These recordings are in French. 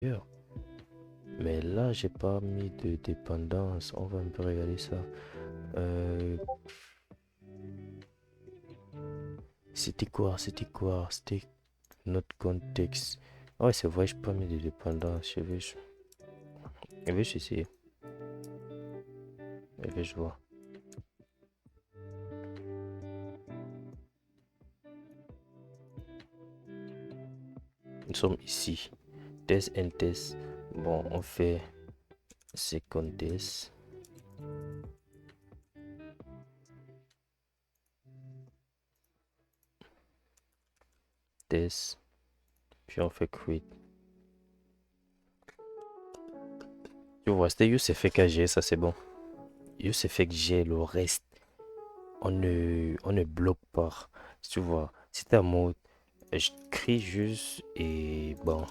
ailleurs. Mais là, j'ai pas mis de dépendance. On va un peu regarder ça. Euh, C'était quoi? C'était quoi? C'était notre contexte. Ah ouais, c'est vrai, j'ai pas mis de dépendance. Je vais essayer. Je vais jouer. Nous sommes ici. Test and test. Bon, on fait second test. Test. Puis on fait create. Tu vois, c'était USFKG, ça c'est bon. USFKG, le reste, on ne bloque pas. Tu vois, c'était un mode, je crée juste et bon,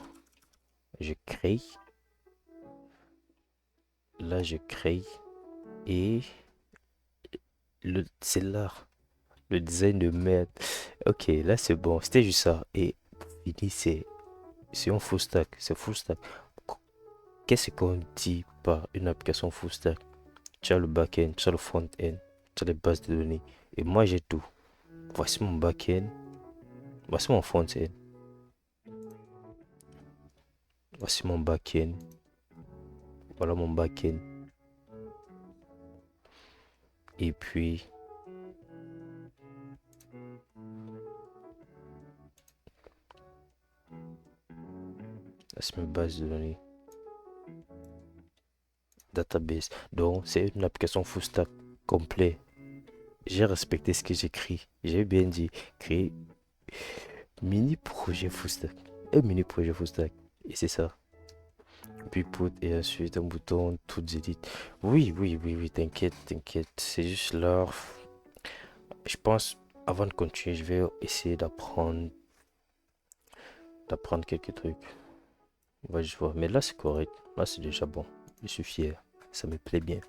je crée. Là, je crée et c'est l'art. Le design de merde. Ok, là c'est bon. C'était juste ça. Et pour finir, c'est un full stack. C'est full stack. Qu'est-ce qu'on dit par une application full stack? Tu as le back-end, tu as le front-end, tu as les bases de données. Et moi, j'ai tout. Voici mon back-end. Voici mon front-end. Voici mon back-end. Voilà mon back-end. Et puis, là, c'est mes bases de données. Database. Donc, c'est une application full stack complet. J'ai respecté ce que j'écris. J'ai bien dit créer mini projet full stack. Un mini projet full stack. Et c'est ça. Puis put et ensuite un bouton tout edit. Oui, oui, oui, oui, t'inquiète, t'inquiète. C'est juste là. Je pense, avant de continuer, je vais essayer d'apprendre quelques trucs. Ouais, je vois. Mais là, c'est correct. Là, c'est déjà bon. Je suis fier. Ça me plaît bien.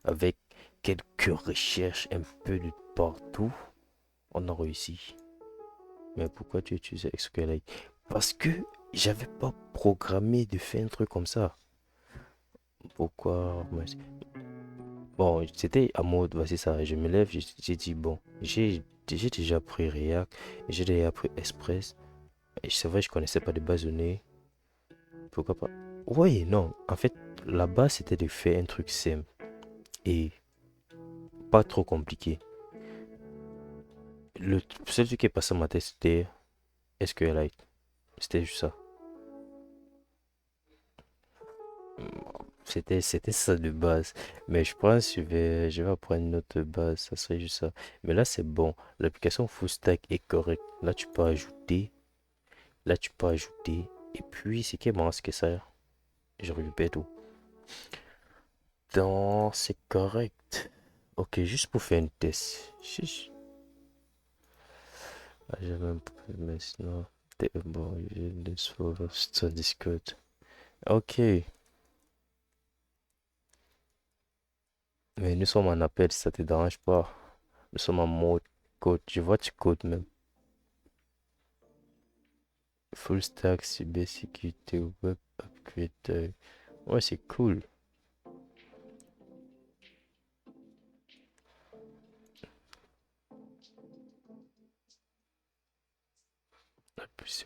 Avec quelques recherches un peu de partout, on a réussi. Mais pourquoi tu utilises SQLite? Parce que j'avais pas programmé de faire un truc comme ça. Pourquoi? Bon, c'était à mode, voici ça. Je me lève, j'ai dit, bon, j'ai déjà appris React, j'ai déjà appris Express. Et c'est vrai, je connaissais pas de base de données. Pourquoi pas? Oui, non. En fait, la base, c'était de faire un truc simple et pas trop compliqué. Le seul truc qui est passé à ma tête, c'était SQLite. C'était juste ça. C'était ça de base. Mais je pense que je vais apprendre une autre base. Ça serait juste ça. Mais là, c'est bon. L'application Full Stack est correcte. Là, tu peux ajouter. Là, tu peux ajouter. Et puis, c'est qui est marrant, c'est que ça. Je récupère tout. Donc, c'est correct. Ok, juste pour faire un test. Ah, j'avais un peu. Mais sinon. Bon, j'ai le sur Discord. Ok. Mais nous sommes en appel, si ça te dérange pas. Nous sommes en mode code. Je vois tu codes même. Full stack, cybersécurité, web upgrade. Ouais, c'est cool.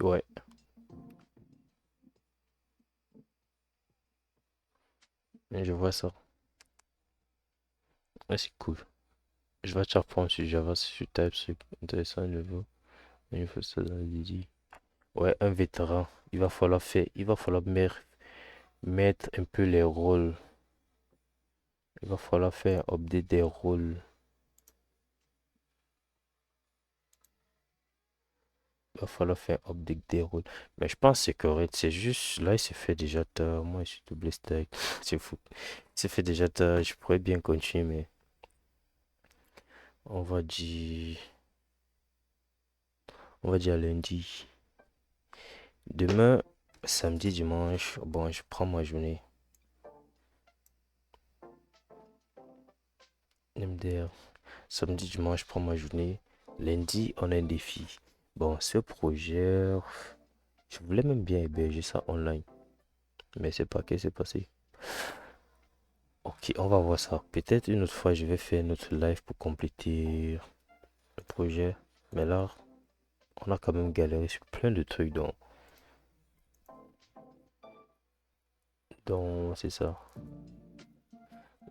Ouais, je vois ça. Ouais, c'est cool. Je vais te reprendre sur Java, sur TypeScript. Intéressant, je vois. Il faut ça dans le Didi. Ouais, un vétéran. Il va falloir mettre un peu les rôles. Il va falloir faire update des rôles. Il va falloir faire update des rôles. Mais je pense que c'est correct. C'est juste, là, il s'est fait déjà tard. Moi, je suis double stack. C'est fou. Il s'est fait déjà tard. Je pourrais bien continuer, mais on va dire, on va dire lundi. Demain, samedi, dimanche, bon, je prends ma journée. MDR. Samedi, dimanche, je prends ma journée. Lundi, on a un défi. Bon, ce projet, je voulais même bien héberger ça online. Mais c'est pas qu'est-ce qui s'est passé. Ok, on va voir ça. Peut-être une autre fois, je vais faire notre live pour compléter le projet. Mais là, on a quand même galéré sur plein de trucs. Donc c'est ça.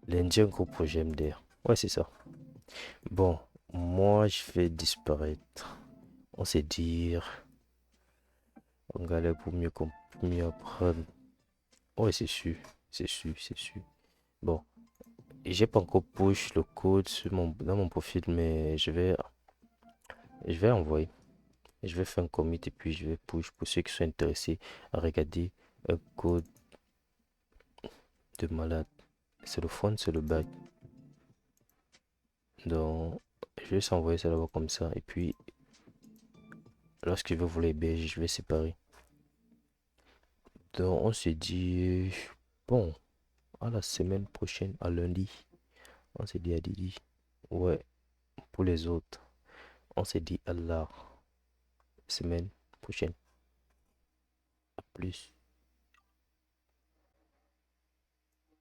L'Indien gros projet MDR. Ouais, c'est ça. Bon, moi, je vais disparaître. On sait dire, on galère pour mieux apprendre. Ouais, c'est sûr. C'est sûr, c'est sûr. Bon, j'ai pas encore push le code dans mon profil, mais je vais envoyer. Je vais faire un commit et puis je vais push pour ceux qui sont intéressés à regarder un code de malade. C'est le front, c'est le back. Donc, je vais s'envoyer ça là-bas comme ça. Et puis, lorsque je vais vous les héberger, je vais séparer. Donc, on se dit, bon, à la semaine prochaine, à lundi. On se dit à Didi. Ouais, pour les autres, on se dit à la semaine prochaine. À plus.